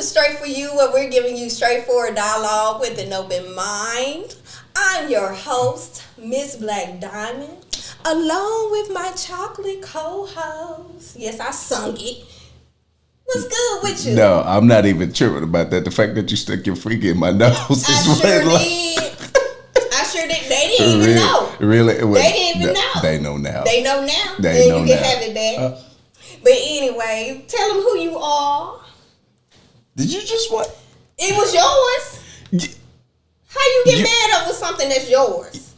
to Straight For You, where we're giving you straightforward dialogue with an open mind. I'm your host, Miss Black Diamond, along with my chocolate co-host. Yes, I sung it. What's good with you? No, I'm not even tripping about that. The fact that you stuck your freak in my nose is I sure did. I sure did. They didn't even know. Really? They didn't even know. They know now. They know now. They know you now. can have it back. But anyway, tell them who you are. Did you just what? It was yours. How you get mad over something that's yours?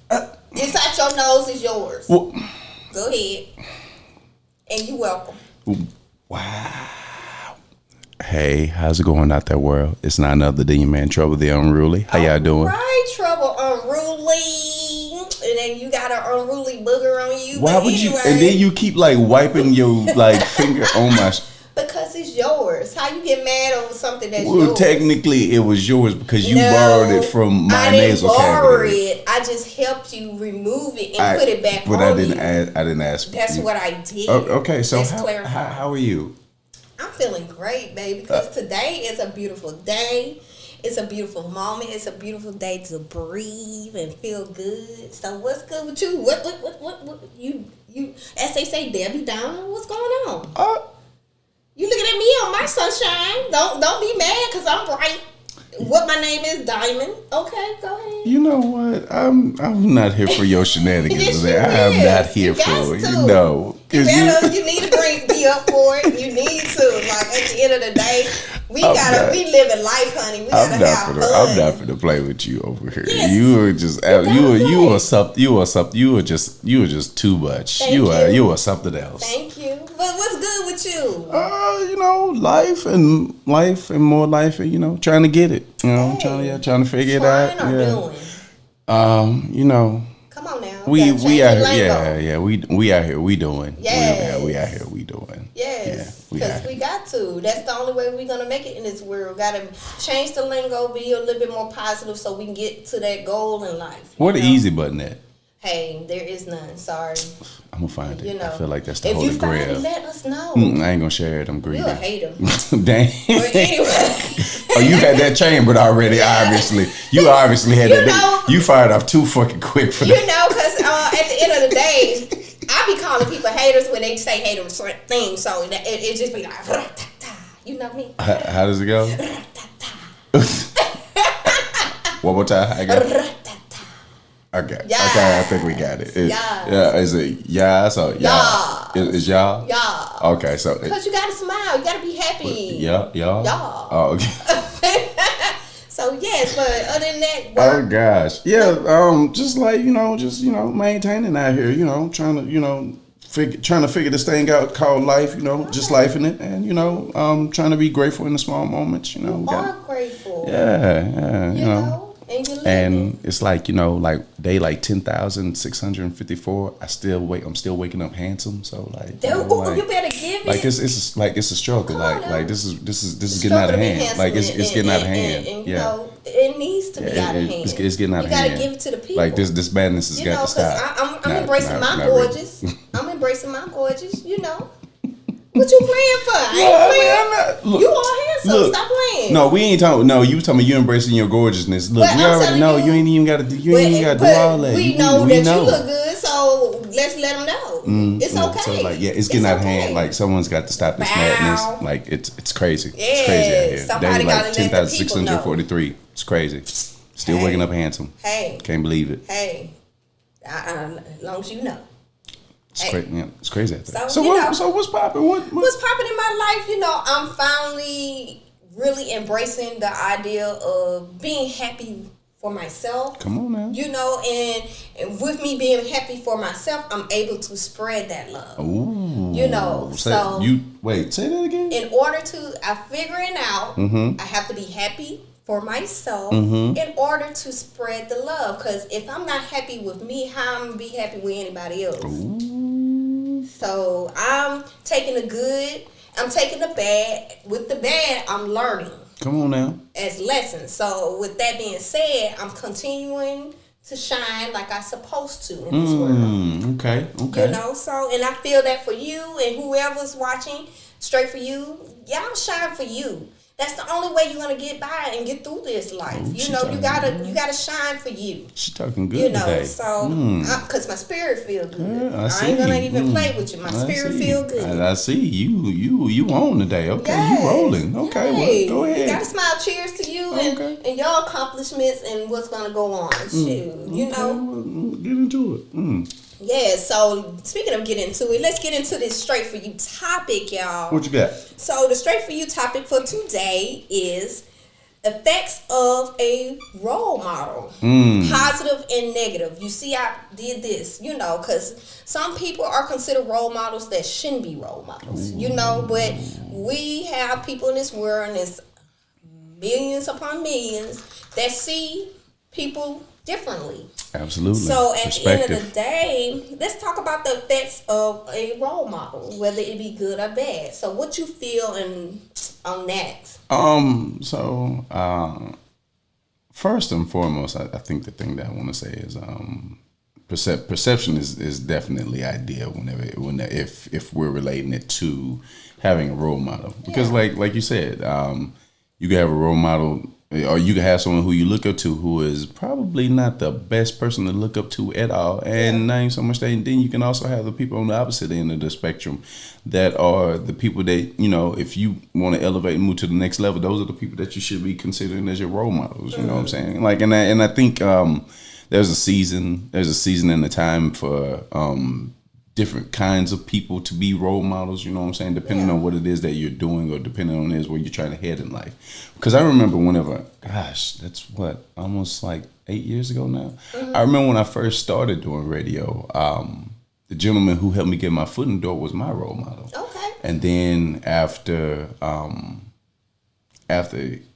Inside your nose is yours. Well, go ahead. And you welcome. Wow. Hey, how's it going out there, world? It's not another than your man, Trouble the Unruly. How y'all doing? Right, Trouble Unruly. And then you got an unruly booger on you. Why would you? And then you keep like wiping your like finger on my. Because it's yours. How you get mad over something that's yours? Well, technically, it was yours because you borrowed it from my nasal cavity. I didn't borrow it. I just helped you remove it and put it back on. But I didn't ask. That's what I did. Okay, so how are you? I'm feeling great, baby, because today is a beautiful day. It's a beautiful moment. It's a beautiful day to breathe and feel good. So what's good with you? What you as they say, Debbie Downer, what's going on? You looking at me on my sunshine. Don't be mad because I'm bright. What my name is, Diamond. Okay, go ahead. You know what? I'm not here for your shenanigans today. I am not here for it. You know. You need to be up for it. You need to. Like at the end of the day, we living life, honey. We gotta have fun. I'm not gonna play with you over here. Yes. You were just you were just too much. You were something else. Thank you. But what's good with you? Life and more life, and trying to get it. Trying to figure it out. Doing. Come on now. We out here. We out here. We doing. Yes. We out here. We doing. Yes. Because we got to. That's the only way we're gonna make it in this world. Got to change the lingo, be a little bit more positive, so we can get to that goal in life. Where the easy button at? Hey, there is none. Sorry. I'm gonna find it. I feel like that's the if holy you find grail. it, let us know. I ain't gonna share it. I'm greedy. You're a hater. Dang. But anyway. You had that chambered already. Obviously, you obviously had that. You fired off too fucking quick for that. Because at the end of the day, I be calling people haters when they say hater things. So it just be like, you know me. How does it go? One more time. I got it. Okay. Yeah. Okay, I think we got it. Yeah. Is it yes or yeah? Is y'all? Yeah. Okay, so because you gotta smile, you gotta be happy. Yeah. Oh, okay. So yes, but other than that, oh gosh, yeah. Just like maintaining out here. Trying to figure this thing out called life. Just life in it, and trying to be grateful in the small moments. You are grateful. Yeah. And it's like day like 10,654. I'm still waking up handsome. So you better give it. It's a struggle. This is getting out of hand. It's getting out of hand. And, it needs to be out of hand. It's getting out of hand. You gotta give it to the people. Like this madness has got to stop. I'm embracing my gorgeous. I'm embracing my gorgeous. What you playing for? I ain't playing. You all handsome. Look, stop playing. No, we ain't talking. No, you talking about you embracing your gorgeousness. Look, we already know you ain't even got to. You ain't even got to do all that. We know that you look good, so let's let them know. It's okay. So it's getting out of hand. Like someone's got to stop this madness. Like it's crazy. It's crazy out here. Somebody gotta let the people know. 10,643. It's crazy. Still waking up handsome. Hey, can't believe it. Hey, as long as you know. It's crazy out there. So what's popping? What's popping in my life? I'm finally really embracing the idea of being happy for myself. Come on now. And with me being happy for myself, I'm able to spread that love. Ooh. Say that again. In order to, I'm figuring out, I have to be happy for myself in order to spread the love. Because if I'm not happy with me, how am I going to be happy with anybody else? Ooh. So I'm taking the good, I'm taking the bad. With the bad, I'm learning. Come on now. As lessons. So with that being said, I'm continuing to shine like I'm supposed to in this world. Okay. So, and I feel that for you and whoever's watching, Straight For You, y'all shine for you. That's the only way you're gonna get by and get through this life. Ooh, You know, you gotta shine for you. She talking good You know, today. so because my spirit feel good. Yeah, I ain't gonna even play with you. My spirit feel good. I see you on today. Okay, Yes. you rolling. Okay, Hey, well, go ahead. You gotta smile. Cheers to you and your accomplishments and what's gonna go on. Shoot, you know. Well, get into it. Yeah, so speaking of getting into it, let's get into this straight for you topic, y'all. What you got? So the straight for you topic for today is effects of a role model, positive and negative. You see, I did this, you know, because some people are considered role models that shouldn't be role models, you know, but we have people in this world, and it's millions upon millions, that see people differently. Absolutely. So at the end of the day, let's talk about the effects of a role model, whether it be good or bad. So what you feel on that? First and foremost, I think the thing that I want to say is perception is definitely ideal if we're relating it to having a role model, because like you said, you can have a role model, or you can have someone who you look up to who is probably not the best person to look up to at all, and not even so much that. And then you can also have the people on the opposite end of the spectrum that are the people that, you know, if you want to elevate and move to the next level, those are the people that you should be considering as your role models. You know what I'm saying? Like, and I think there's a season and a time for different kinds of people to be role models, you know what I'm saying, depending on what it is that you're doing, or depending on where you're trying to head in life. Because I remember that's what, almost like 8 years ago now. I remember when I first started doing radio, the gentleman who helped me get my foot in the door was my role model. Okay. And then after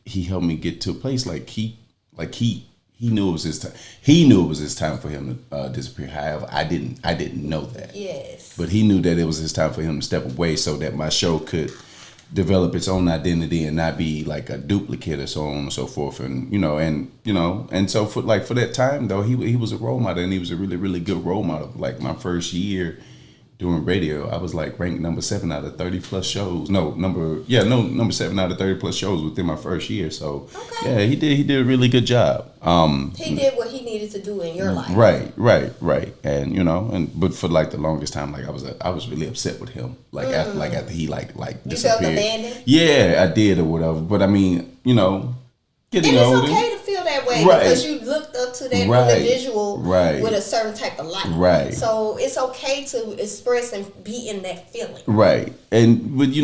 he helped me get to a place, he knew it was his time. He knew it was his time for him to disappear. However, I didn't know that. Yes. But he knew that it was his time for him to step away, so that my show could develop its own identity and not be like a duplicate, or so on and so forth. And so for that time though, he was a role model, and he was a really, really good role model. Like my first year doing radio, I was like ranked number 7 out of 30 plus shows. Number 7 out of 30 plus shows within my first year. So yeah, he did a really good job. He did what he needed to do in your life. Right. And but for like the longest time, like I was really upset with him. Like after he like disappeared. You felt abandoned? Yeah, I did, or whatever. But I mean, getting and it's older. okay to feel that way, because you looked up to that individual with a certain type of life. Right. So it's okay to express and be in that feeling. Right. And with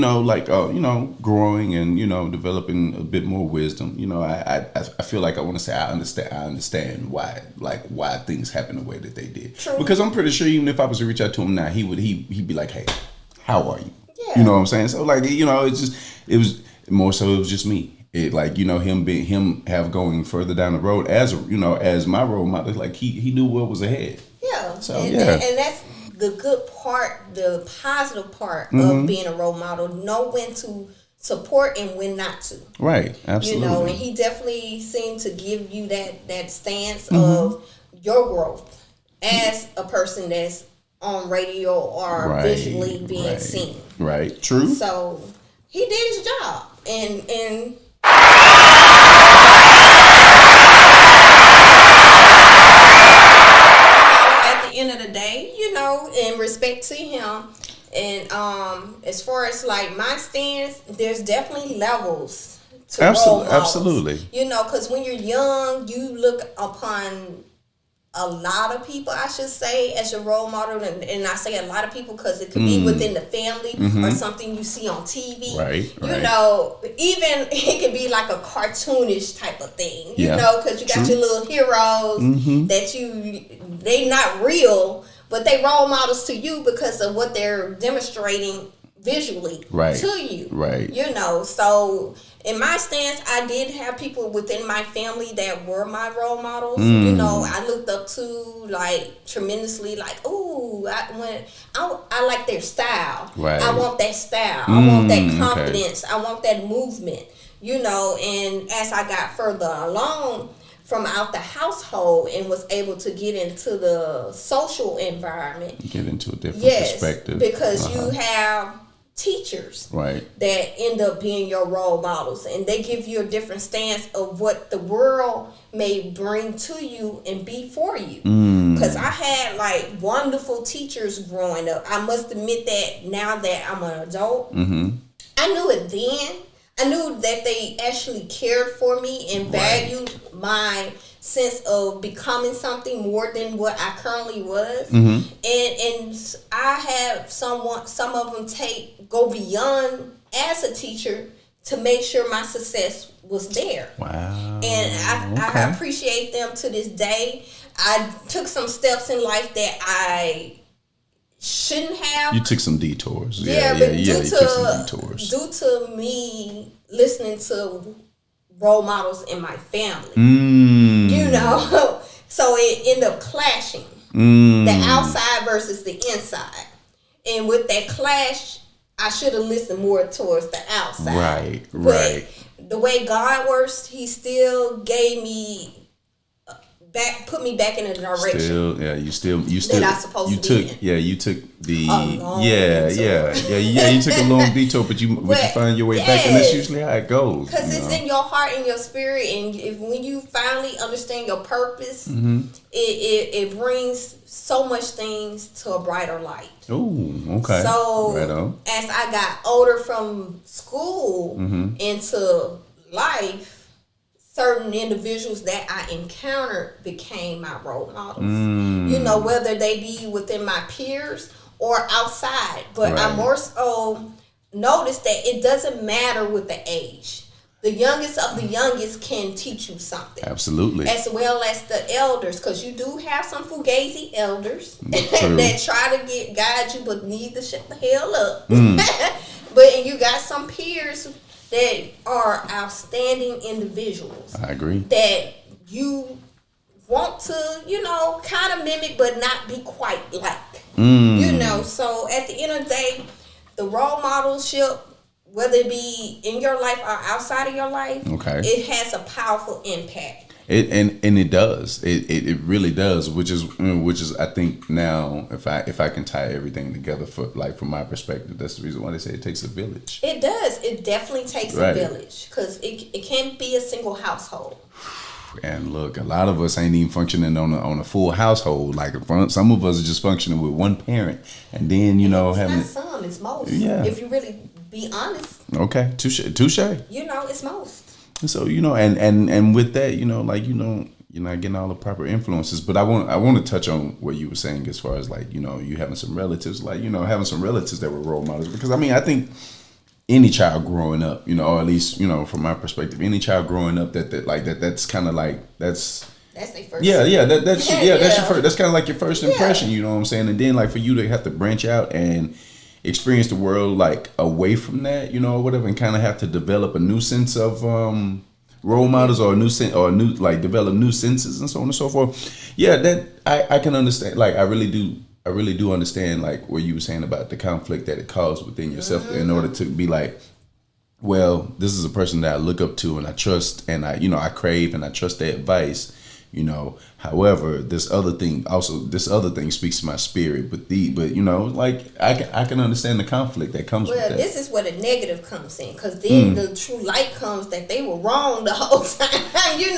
growing and developing a bit more wisdom, I feel like I want to say I understand why things happen the way that they did. True. Because I'm pretty sure even if I was to reach out to him now, he'd be like, "Hey, how are you?" Yeah. You know what I'm saying? So like, it was more so it was just me. It him have going further down the road as my role model, like he knew what was ahead. Yeah. So and that's the good part, the positive part of being a role model. Know when to support and when not to. Right. Absolutely. And he definitely seemed to give you that stance of your growth as a person that's on radio or visually being seen. Right. True. So he did his job, and at the end of the day, in respect to him, and as far as like my stance, there's definitely levels to role models. Absolutely. Because when you're young, you look upon a lot of people, I should say, as your role model, and I say a lot of people because it could be within the family or something you see on TV. Right. Even it could be like a cartoonish type of thing. Because you got your little heroes that they not real, but they role models to you because of what they're demonstrating visually to you. Right. So in my stance, I did have people within my family that were my role models. I looked up to tremendously. I like their style. Right. I want that style. I want that confidence. I want that movement. And as I got further along from out the household and was able to get into the social environment, get into a different perspective, because you have teachers Right. that end up being your role models, and they give you a different stance of what the world may bring to you and be for you. Because I had like wonderful teachers growing up. I must admit that now that I'm an adult, I knew it then. I knew that they actually cared for me and valued my sense of becoming something more than what I currently was. And I have some of them go beyond as a teacher to make sure my success was there. Wow. And I appreciate them to this day. I took some steps in life that I shouldn't have. You took some detours. But you took some detours. due to me listening to role models in my family, you know, so it ended up clashing. The outside versus the inside, and with that clash, I should have listened more towards the outside. Right. But the way God works, He still gave me put me back in a direction. You still that I'm supposed to took be in. you took the detour. you took a long detour, but you find your way back, and that's usually how it goes. Because it's in your heart and your spirit, and when you finally understand your purpose, it brings so much things to a brighter light. Oh, okay. So right on. As I got older from school into life, certain individuals that I encountered became my role models. You know, whether they be within my peers or outside. But I more so noticed that it doesn't matter with the age. The youngest of the youngest can teach you something. Absolutely. As well as the elders, because you do have some fugazi elders that try to guide you but need to shut the hell up. But you got some peers that are outstanding individuals. I agree. That you want to, you know, kind of mimic but not be quite like. You know, so at the end of the day, the role modelship, whether it be in your life or outside of your life, it has a powerful impact. It does. It really does, which is I think now if I can tie everything together from my perspective, that's the reason why they say it takes a village. It does. It definitely takes a village, because it can't be a single household. And look, a lot of us ain't even functioning on a full household. Like some of us are just functioning with one parent, and then having not some, it's most. Yeah. If you really be honest. Okay, touche. You know, it's most. And so and with that, you're not getting all the proper influences. But I want to touch on what you were saying as far as like you having some relatives, having some relatives that were role models. Because I think any child growing up, or at least from my perspective, any child growing up that's kind of like that's their first. That's your first. That's kind of like your first impression. You know what I'm saying? And then like for you to have to branch out and experience the world like away from that, whatever, and kind of have to develop a new sense of role models or develop new senses and so on and so forth. Yeah, that I can understand. Like I really do understand like what you were saying about the conflict that it caused within yourself in order to be like, well, this is a person that I look up to and I trust and I crave and I trust their advice. However, this other thing speaks to my spirit. But I can understand the conflict that comes with that. Well, this is where the negative comes in, because then the true light comes that they were wrong the whole time. And you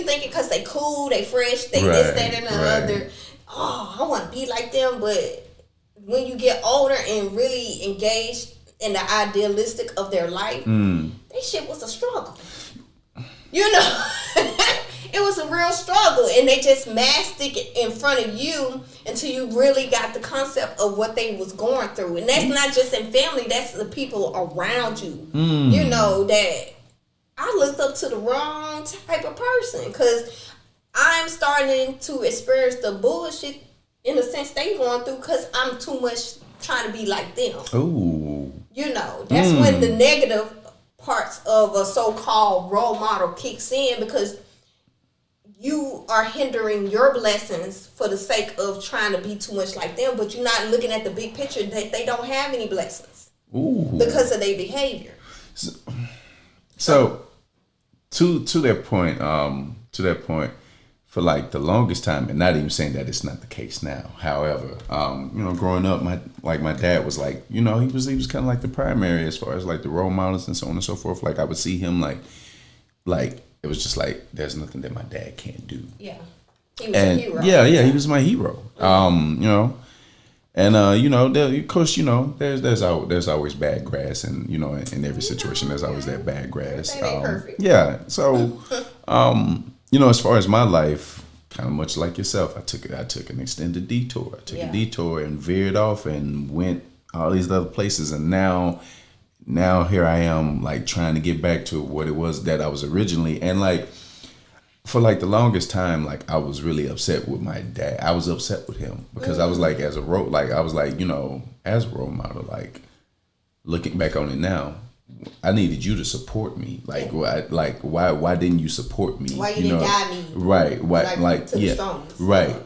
think it because they cool, they fresh, they this, that, and the other. Oh, I want to be like them. But when you get older and really engaged in the idealistic of their life, that shit was a struggle. It was a real struggle, and they just masked it in front of you until you really got the concept of what they was going through. And that's not just in family, that's the people around you. That I looked up to the wrong type of person, because I'm starting to experience the bullshit in the sense they going through, because I'm too much trying to be like them. Ooh. That's when the negative parts of a so-called role model kicks in, because you are hindering your blessings for the sake of trying to be too much like them, but you're not looking at the big picture that they don't have any blessings because of their behavior. So to that point, for like the longest time, and not even saying that it's not the case now. However, growing up, my dad was like, he was kind of like the primary as far as like the role models and so on and so forth. Like I would see him like it was just like there's nothing that my dad can't do. Yeah, he was a hero. Yeah, he was my hero. And of course, there's always bad grass, and in every situation there's always that bad grass. Perfect. Yeah. So, as far as my life, kind of much like yourself, I took an extended detour. I took a detour and veered off and went all these other places, and now here I am, like trying to get back to what it was that I was originally, and like. For like the longest time, like I was really upset with my dad. I was upset with him because I was like, as a role model, like looking back on it now, I needed you to support me. Like, why didn't you support me? Why you didn't guide me? Right. Right.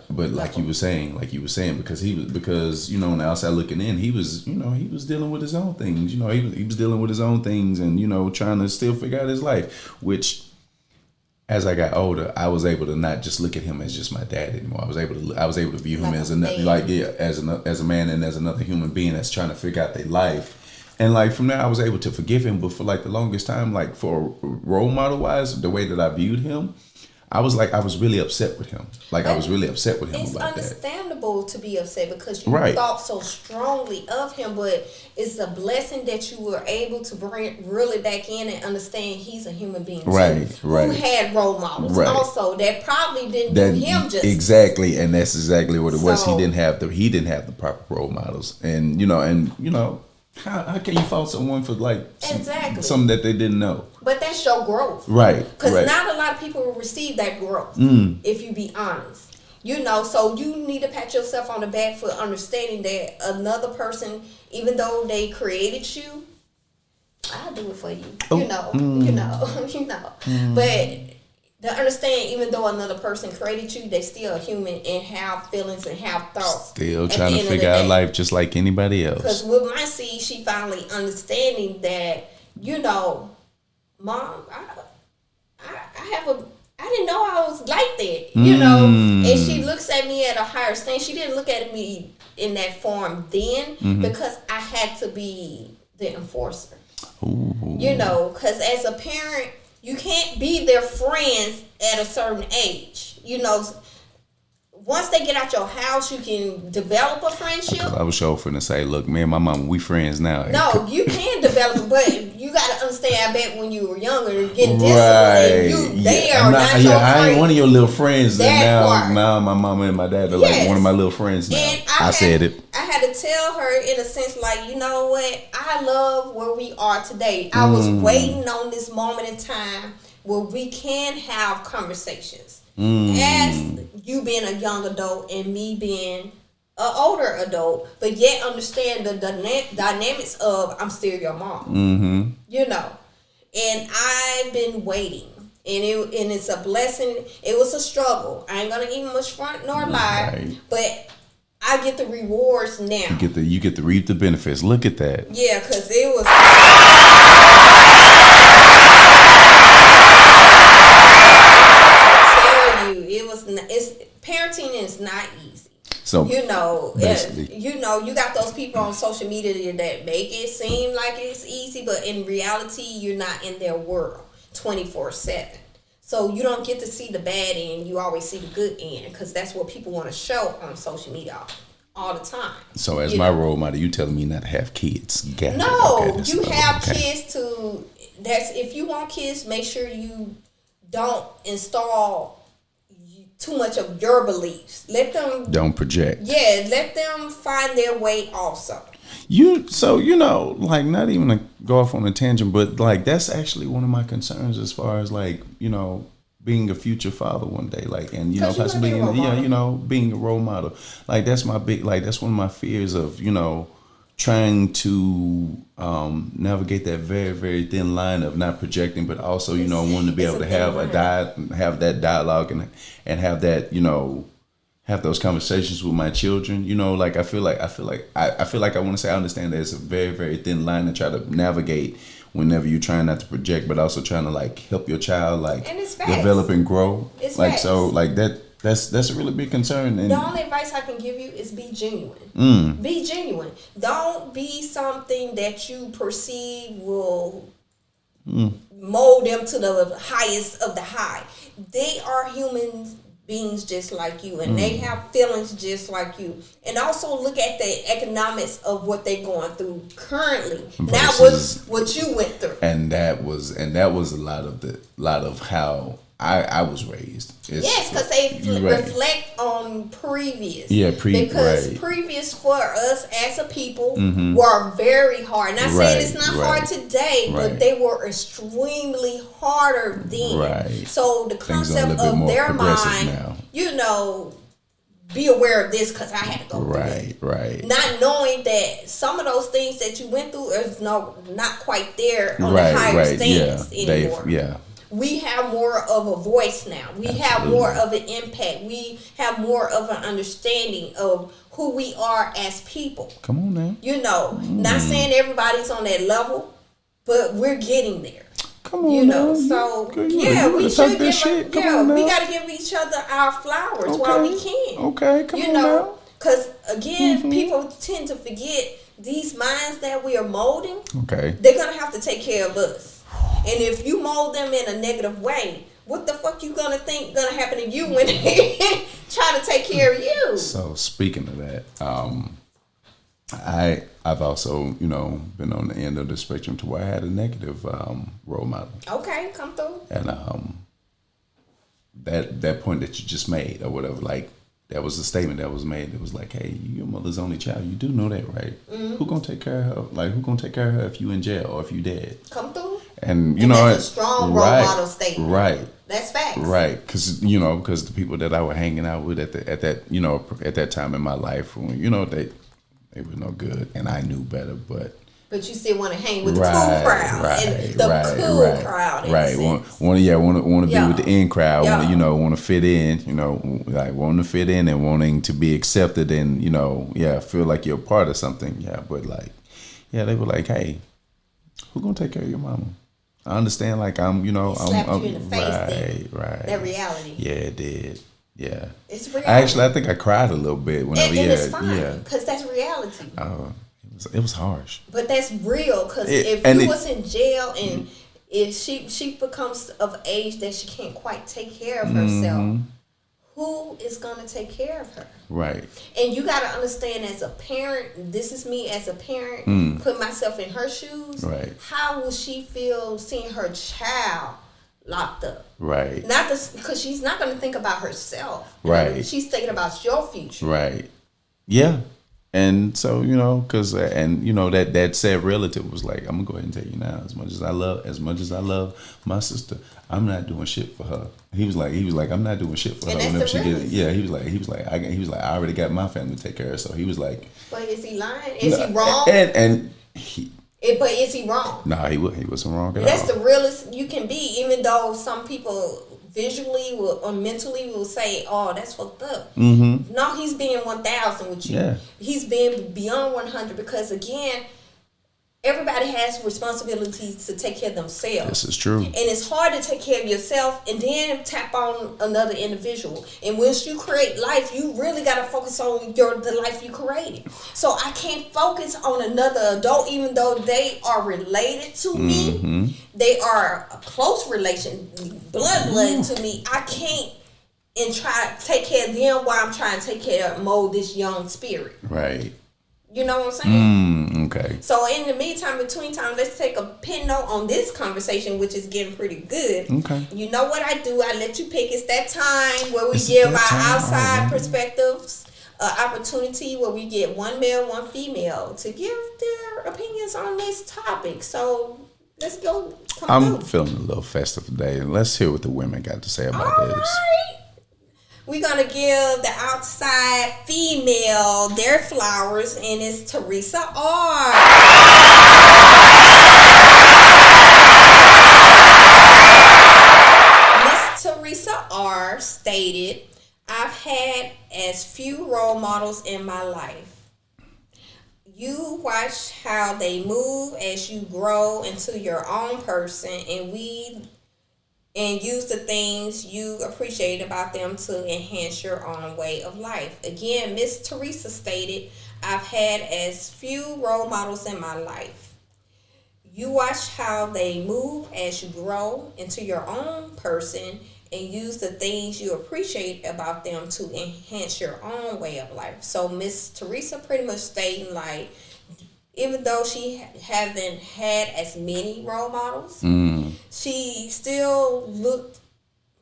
But Level. like you were saying, because on the outside looking in, he was dealing with his own things. He was dealing with his own things and trying to still figure out his life, which. As I got older, I was able to not just look at him as just my dad anymore. I was able to view him as as a man and as another human being that's trying to figure out their life. And like from there, I was able to forgive him. But for like the longest time, like for role model wise, the way that I viewed him, I was really upset with him. Like I was really upset with him about that. It's understandable to be upset because you thought so strongly of him, but it's a blessing that you were able to bring really back in and understand he's a human being too, who had role models also that probably didn't do him justice. Exactly, and that's exactly what it was. He didn't have the proper role models, and how can you fault someone for like something that they didn't know? But that's your growth. Right. Because not a lot of people will receive that growth, if you be honest. So you need to pat yourself on the back for understanding that another person, even though they created you, I'll do it for you. But to understand, even though another person created you, they still a human and have feelings and have thoughts. Still trying to figure out life just like anybody else. Because with my seed, she finally understanding that, Mom, I didn't know I was like that, and she looks at me at a higher standard. She didn't look at me in that form then because I had to be the enforcer. Ooh. Because as a parent, you can't be their friends at a certain age. Once they get out your house, you can develop a friendship. I was sure finna say, look, me and my mama, we friends now. No, you can develop, but you got to understand, I bet when you were younger, getting disciplined, they are not your friends. I ain't one of your little friends. Now my mama and my dad are like one of my little friends now. And I said it. I had to tell her in a sense, like, you know what? I love where we are today. I was waiting on this moment in time where we can have conversations. As you being a young adult and me being an older adult, but yet understand the dynamics of I'm still your mom. And I've been waiting, and it's a blessing. It was a struggle. I ain't gonna give much front nor lie, but I get the rewards now. You get to reap the benefits. Look at that. Yeah, because it was. Parenting is not easy. So you got those people on social media that make it seem like it's easy, but in reality, you're not in their world 24/7. So you don't get to see the bad end. You always see the good end because that's what people want to show on social media all the time. So as my role model, you telling me not to have kids? You have kids to. If you want kids, make sure you don't install too much of your beliefs. Let them don't project. Yeah, let them find their way also. Like not even to go off on a tangent, but like that's actually one of my concerns as far as like, being a future father one day, like, and possibly being a role model. Like that's my that's one of my fears of, trying to navigate that very, very thin line of not projecting, but also, wanting to be able to have have that dialogue and have that, have those conversations with my children. I feel like I want to say I understand that it's a very, very thin line to try to navigate whenever you're trying not to project, but also trying to like help your child like And it's facts. develop and grow. It's like facts. so like that's a really big concern. And The only advice I can give you is be genuine. Be genuine. Don't be something that you perceive will mold them to the highest of the high. They are human beings just like you, and they have feelings just like you. And also look at the economics of what they're going through currently. That was what you went through. And that was a lot of how I was raised. Yes, because they reflect on previous. Yeah, because previous for us as a people were very hard. Not saying it's not hard today, but they were extremely harder then. Right. So the concept of their mind, now. Be aware of this because I had to go through it. Right. Not knowing that some of those things that you went through is not quite there on the higher stands anymore. We have more of a voice now. We have more of an impact. We have more of an understanding of who we are as people. Come on now. Not saying everybody's on that level, but we're getting there. Come on now. So we should give we gotta give each other our flowers while we can. Okay, come on now. Because again, people tend to forget these minds that we are molding. Okay. They're gonna have to take care of us. And if you mold them in a negative way, what the fuck you gonna think gonna happen to you when they try to take care of you? So speaking of that, I've also been on the end of the spectrum to where I had a negative role model. Okay, come through. And that point that you just made or whatever, like that was a statement that was made. It was like, hey, your mother's only child. You do know that, right? Who gonna take care of her? Like, who gonna take care of her if you in jail or if you dead? Come through. And that's a strong role model statement. Right. That's facts. Right, because the people that I was hanging out with at that time in my life, they were no good, and I knew better, but you still want to hang with the cool crowd and the cool crowd. Right. Want to be with the in crowd. Want to fit in. Like wanting to fit in and wanting to be accepted and feel like you're a part of something. Yeah, but they were like, hey, who gonna take care of your mama? I understand. Like I'm you in the face. Right. That reality. Yeah, it did. Yeah. It's reality. I think I cried a little bit whenever. And it's fine because that's reality. It was harsh. But that's real because if you was in jail and if she becomes of age that she can't quite take care of herself, who is going to take care of her? Right. And you got to understand as a parent, this is me as a parent, put myself in her shoes. Right. How will she feel seeing her child locked up? Right. Not because she's not going to think about herself. Right. She's thinking about your future. Right. Yeah. And so, that said relative was like, I'm gonna go ahead and tell you now, as much as I love my sister, I'm not doing shit for her. He was like, I'm not doing shit for her whenever she did it. Yeah, he was like, I already got my family to take care of. So he was like, but is he lying? Is he wrong? But is he wrong? No, he wasn't wrong at all. That's the realest you can be, even though some people visually or mentally will say, oh, that's fucked up. No, he's being 1,000 with you. Yeah. He's being beyond 100 because, again, everybody has responsibilities to take care of themselves. This is true. And it's hard to take care of yourself and then tap on another individual. And once you create life, you really got to focus on the life you created. So I can't focus on another adult, even though they are related to me. They are a close relation, blood to me. I can't and try to take care of them while I'm trying to take care of mold this young spirit. Right. You know what I'm saying? Okay. So in the meantime, between time, let's take a pin note on this conversation, which is getting pretty good. Okay. You know what I do? I let you pick. It's that time where we give our outside perspectives, opportunity where we get one male, one female to give their opinions on this topic. So let's go. I'm feeling a little festive today. Let's hear what the women got to say about this. Right. We're going to give the outside female their flowers, and it's Teresa R. Miss Teresa R. stated, I've had as few role models in my life. You watch how they move as you grow into your own person, and use the things you appreciate about them to enhance your own way of life. Again, Miss Teresa stated, I've had as few role models in my life. You watch how they move as you grow into your own person and use the things you appreciate about them to enhance your own way of life. So Miss Teresa pretty much stating like, even though she haven't had as many role models, she still looked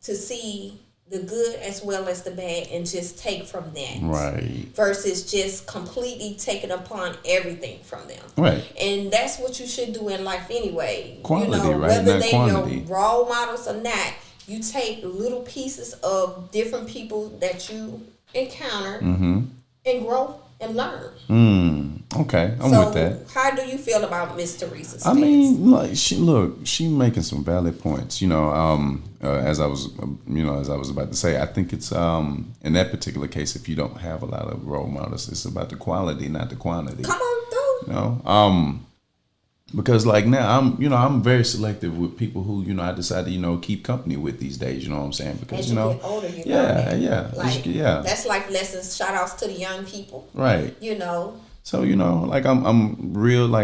to see the good as well as the bad and just take from that. Right. Versus just completely taking upon everything from them. Right. And that's what you should do in life anyway. Quality, right? Whether Not they quantity. your role models or not, you take little pieces of different people that you encounter and grow and learn. Okay, I'm So with that. how do you feel about Miss Teresa's I mean, like she making some valid points. As I was about to say, I think it's in that particular case, if you don't have a lot of role models, it's about the quality, not the quantity. Come on through. Because like now I'm very selective with people who I decide to keep company with these days. You know what I'm saying? Because As you get older, yeah. That's life lessons. Shout outs to the young people. Right. So like I'm real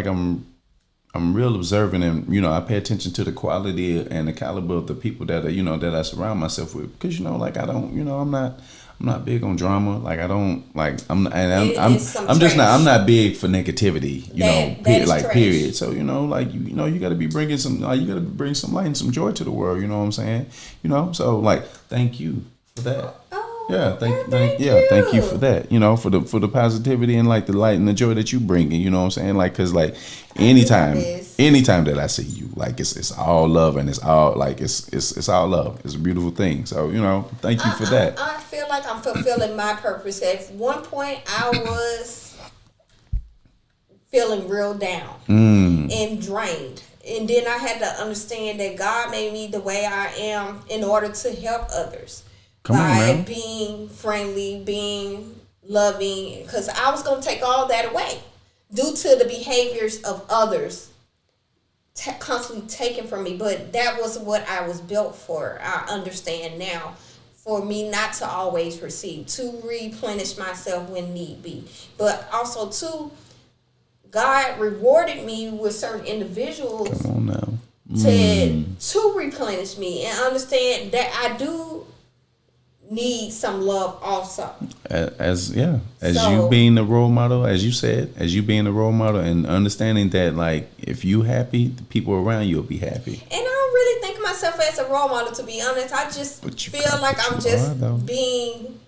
observant, and I pay attention to the quality and the caliber of the people that are that I surround myself with, because like I don't I'm not big on drama. Like I don't like I'm not big for negativity. Period. So like you got to be bringing some bring some light and some joy to the world. You know what I'm saying? So like thank you for that. Yeah, thank you for that. For the positivity and like the light and the joy that you bring. And you know what I'm saying? Like, cause like anytime that I see you, like it's all love, and it's all like it's all love. It's a beautiful thing. So thank you for that. I feel like I'm fulfilling my purpose. At one point, I was feeling real down and drained. And then I had to understand that God made me the way I am in order to help others. By being friendly, being loving, because I was going to take all that away due to the behaviors of others constantly taken from me. But that was what I was built for. I understand now, for me not to always receive, to replenish myself when need be. But also, too, God rewarded me with certain individuals to replenish me and understand that I do need some love also. You being the role model, as you said, and understanding that like if you happy, the people around you will be happy. And I don't really think of myself as a role model, to be honest. I just feel like I'm just being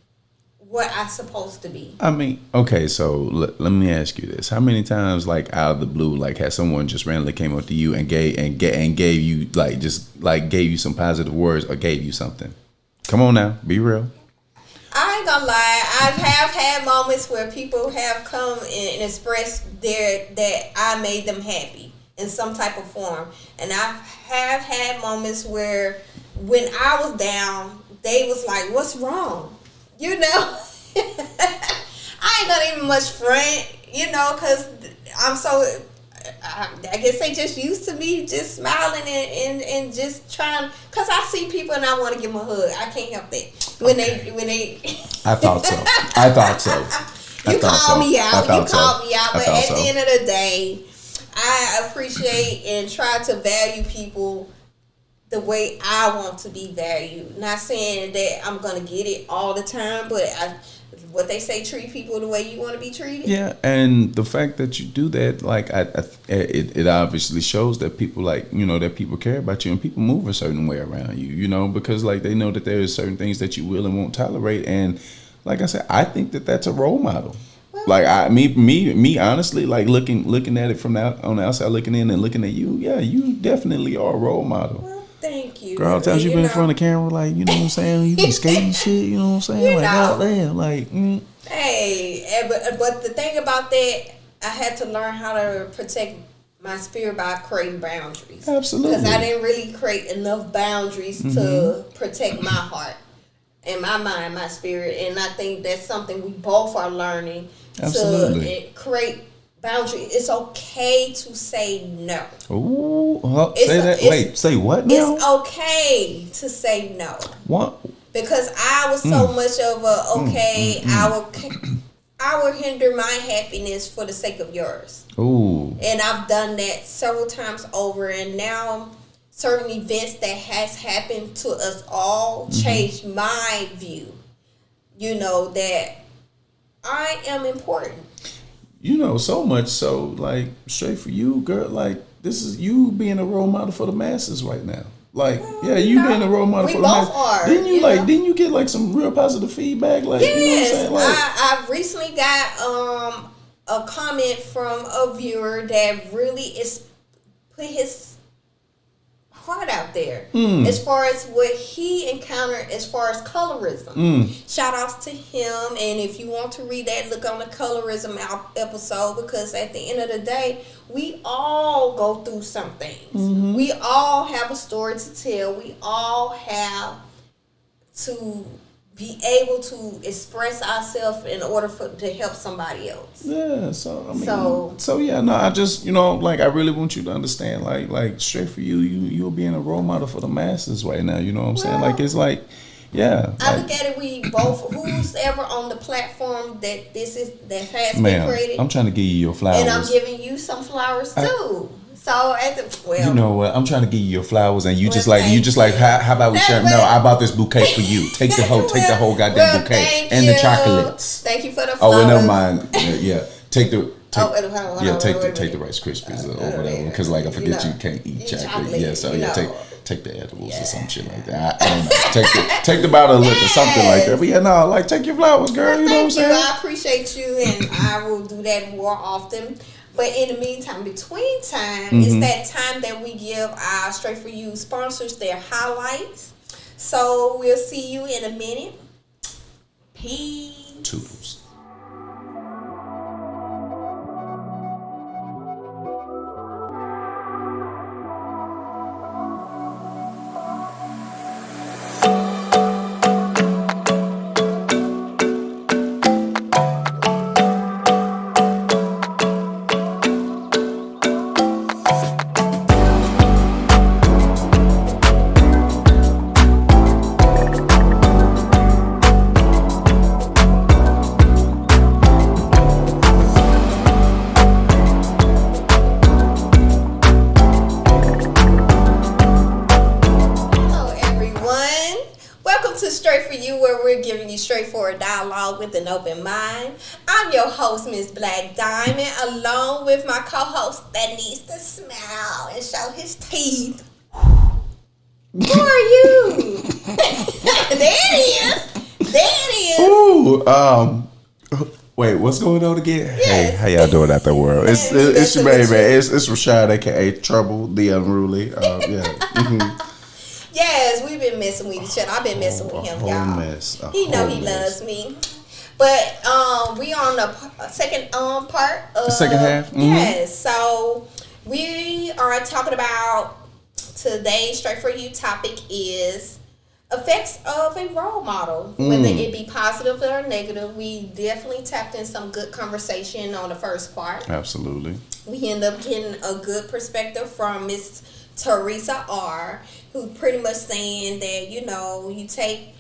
what I'm supposed to be. I mean, okay, so let me ask you this: how many times, like out of the blue, like has someone just randomly came up to you and gave you gave you some positive words or gave you something? Come on now, be real. I ain't gonna lie. I have had moments where people have come and expressed that I made them happy in some type of form. And I have had moments where when I was down, they was like, what's wrong? I ain't got even much front, because I'm so... I guess they just used to me just smiling and just trying, because I see people and I want to give them a hug. I can't help that. When they I thought so. You called me out, but at the end of the day, I appreciate and try to value people the way I want to be valued. Not saying that I'm going to get it all the time, but what they say, treat people the way you want to be treated. Yeah, and the fact that you do that, like, it obviously shows that people, like, that people care about you and people move a certain way around you, because, like, they know that there are certain things that you will and won't tolerate. And, like I said, I think that that's a role model. Well, like, me, honestly, like, looking at it from on the outside, looking in and looking at you, yeah, you definitely are a role model. Well, thank you. Girl, times you been in front of the camera, like, you know what I'm saying? You be skating shit, you know what I'm saying? Like, goddamn, like. Hey, but the thing about that, I had to learn how to protect my spirit by creating boundaries. Absolutely. Because I didn't really create enough boundaries to protect my heart and my mind, my spirit. And I think that's something we both are learning. Absolutely. To create boundary. It's okay to say no. Ooh, say that. Wait, say what now? It's okay to say no. What? Because I was so much of I will hinder my happiness for the sake of yours. Ooh. And I've done that several times over, and now certain events that has happened to us all changed my view. You know, that I am important. You know, so much so, like, straight for you, girl, like, this is you being a role model for the masses right now. Like, yeah, you being a role model for the masses. Are, didn't you get like some real positive feedback? Like, yes, you know what I'm saying? Like, I've recently got a comment from a viewer that really is put his heart out there as far as what he encountered as far as colorism. Shout outs to him, and if you want to read that, look on the colorism episode, because at the end of the day, we all go through some things. We all have a story to tell. We all have to be able to express ourselves in order to help somebody else. Yeah, so I mean, so yeah, no, I just, you know, like, I really want you to understand, like straight for you're being a role model for the masses right now. You know what I'm saying? Like, it's like, yeah. I like, look at it, we both, who's ever on the platform that has been ma'am, created. I'm trying to give you your flowers, and I'm giving you some flowers too. So you know what? I'm trying to give you your flowers, and you Well, just like how about we share? No, I bought this bouquet for you. Take the whole goddamn bouquet and the chocolates. Thank you for the flowers. Oh, well, never mind. Yeah, take the hold on, take the Rice Krispies or whatever, because like I forget you can't eat chocolate. Yeah, so yeah, take the edibles or some shit like that. I don't know. Take the bottle of liquor, something like that. But yeah, no, like, take your flowers, girl. You know what I'm saying? I appreciate you, and I will do that more often. But in the meantime, between time, it's that time that we give our Straight For You sponsors their highlights. So we'll see you in a minute. Peace. Toodles. Straightforward dialogue with an open mind. I'm your host, Miss Black Diamond, along with my co-host that needs to smile and show his teeth. Who are you? There it is. Ooh, wait, what's going on again? Yes. Hey, how y'all doing out there, world? It's your baby. It's Rashad, aka Trouble, the Unruly. Yes, we've been messing with each other. I've been messing with him, y'all. He know he loves me. But we on the second part of the second half. Yes. So we are talking about today's Straight For You topic is effects of a role model, whether it be positive or negative. We definitely tapped in some good conversation on the first part. Absolutely. We end up getting a good perspective from Miss Teresa R., who pretty much saying that, you know, you take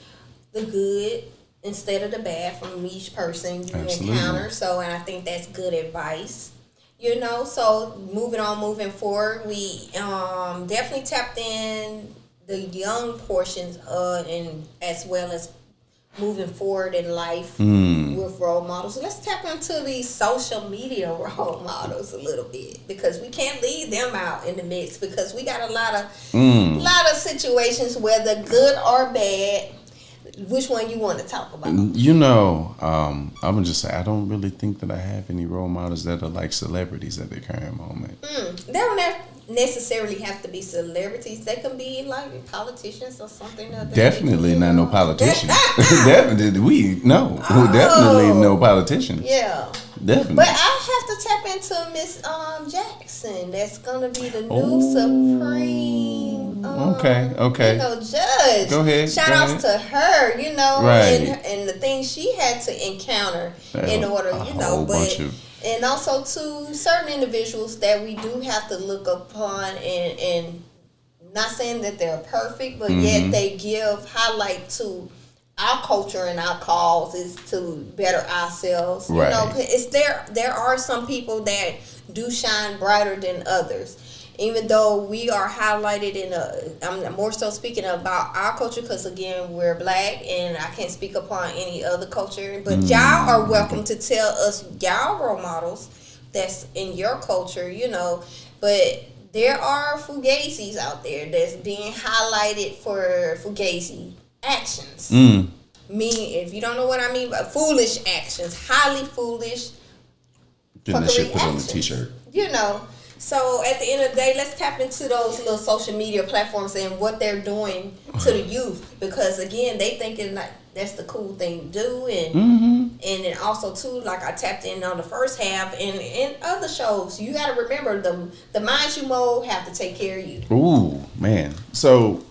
the good instead of the bad from each person you encounter. So, and I think that's good advice. You know, so moving forward, we definitely tapped in the young portions and as well as moving forward in life with role models. So let's tap into these social media role models a little bit, because we can't leave them out in the mix, because we got a lot of situations, whether good or bad. Which one you want to talk about? You know, I'm gonna just say I don't really think that I have any role models that are like celebrities at the current moment. They don't necessarily have to be celebrities. They can be like politicians or something. Definitely not no politicians. Definitely no politicians. Yeah. Definitely. But I have to tap into Miss Jackson. That's gonna be the new Supreme. Okay. You know, judge. Go ahead. Shout outs to her. You know, right. and the things she had to encounter in order. You know, but And also to certain individuals that we do have to look upon, and not saying that they're perfect, but yet they give highlight to our culture and our cause is to better ourselves. You Right. know, it's there are some people that do shine brighter than others. Even though we are highlighted I'm more so speaking about our culture because again we're black and I can't speak upon any other culture. But y'all are welcome to tell us y'all role models that's in your culture, you know. But there are fugazis out there that's being highlighted for fugazi actions. If you don't know what I mean, but foolish actions, highly foolish. Getting that shit fuckery put on a actions. t-shirt. You know. So at the end of the day, let's tap into those little social media platforms and what they're doing to the youth, because again, they thinking like that's the cool thing to do, and then also too, like I tapped in on the first half and other shows. You got to remember the minds you mold have to take care of you. Ooh, man. So,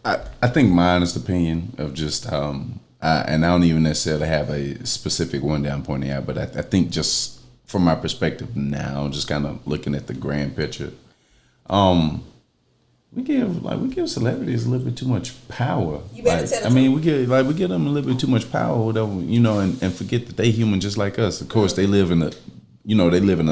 I think mine is the opinion of just, and I don't even necessarily have a specific one down pointing out, but I think just from my perspective now, just kind of looking at the grand picture, we give celebrities a little bit too much power. You better Like, tell the I mean, we give them a little bit too much power, whatever, you know, and forget that they human just like us. Of course, they live in a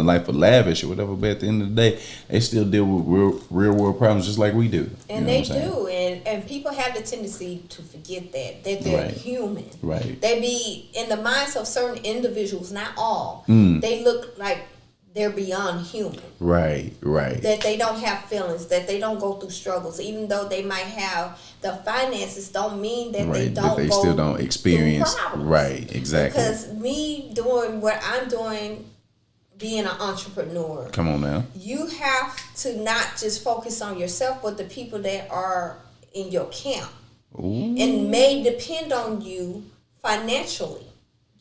life of lavish or whatever, but at the end of the day, they still deal with real world problems just like we do. And they do, and people have the tendency to forget that they're Right. human. Right. They be in the minds of certain individuals, not all. They look like they're beyond human. Right. That they don't have feelings, that they don't go through struggles, even though they might have the finances. Don't mean that they Right. don't. That they go still don't experience. through problems. Right. Exactly. Because me doing what I'm doing, being an entrepreneur, Come on now. you have to not just focus on yourself, but the people that are in your camp Ooh. and may depend on you financially,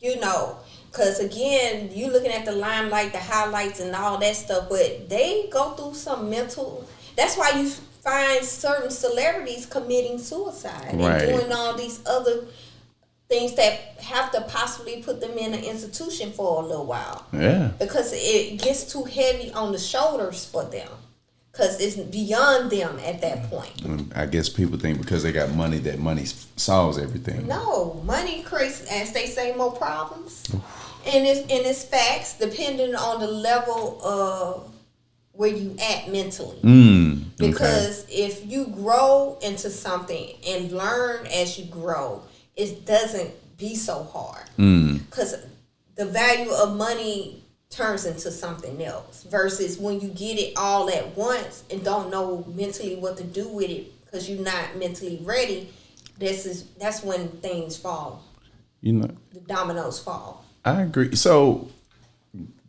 you know. Because again, you looking at the limelight, the highlights, and all that stuff, but they go through some mental. That's why you find certain celebrities committing suicide Right. and doing all these other things that have to possibly put them in an institution for a little while. Yeah. Because it gets too heavy on the shoulders for them. Because it's beyond them at that point. I guess people think because they got money that money solves everything. No, money creates, as they say, more problems. And it's facts, depending on the level of where you at mentally. Because if you grow into something and learn as you grow, it doesn't be so hard. Because the value of money turns into something else versus when you get it all at once and don't know mentally what to do with it because you're not mentally ready. That's when things fall. You know, The dominoes fall. I agree. So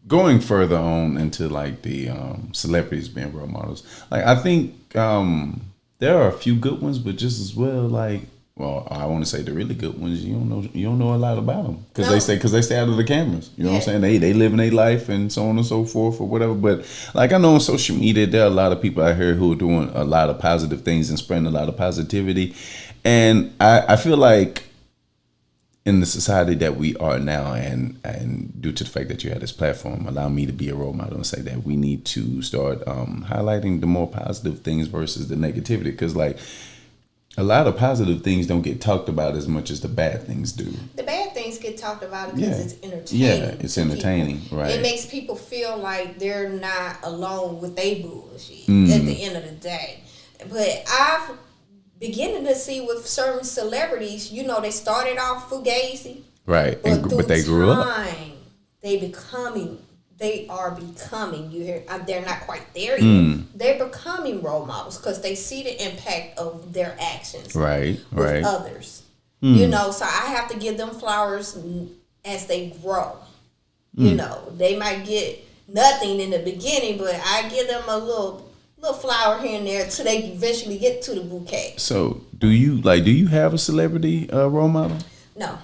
going further on into like the celebrities being role models, like I think there are a few good ones, but just as well, like, well, I want to say the really good ones. You don't know a lot about them because they stay out of the cameras. You know what I'm saying? They live in their life and so on and so forth or whatever. But like I know on social media, there are a lot of people out here who are doing a lot of positive things and spreading a lot of positivity, and I feel like in the society that we are now, and due to the fact that you have this platform, allow me to be a role model and say that we need to start highlighting the more positive things versus the negativity, because like a lot of positive things don't get talked about as much as the bad things do. The bad things get talked about because it's entertaining. Yeah, it's entertaining, right? It makes people feel like they're not alone with their bullshit at the end of the day. But I've beginning to see with certain celebrities, you know, they started off fugazi, right? But they grew up. They are becoming. You hear? They're not quite there yet. They're becoming role models because they see the impact of their actions, right? With others. You know, so I have to give them flowers as they grow. You know, they might get nothing in the beginning, but I give them a little flower here and there till they eventually get to the bouquet. So, do you have a celebrity role model? No.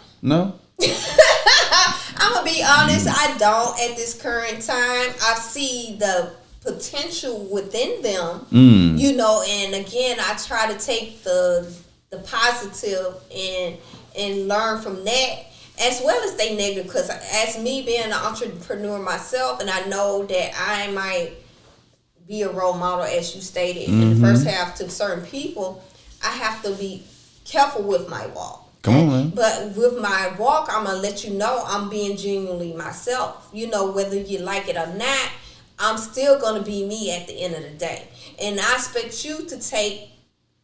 I'm gonna be honest, I don't at this current time. I see the potential within them, you know, and again, I try to take the positive and learn from that. as well as they negative. Because as me being an entrepreneur myself, and I know that I might be a role model, as you stated in the first half, to certain people, I have to be careful with my walk. Come on, man. But with my walk, I'm going to let you know I'm being genuinely myself. You know, whether you like it or not, I'm still going to be me at the end of the day. And I expect you to take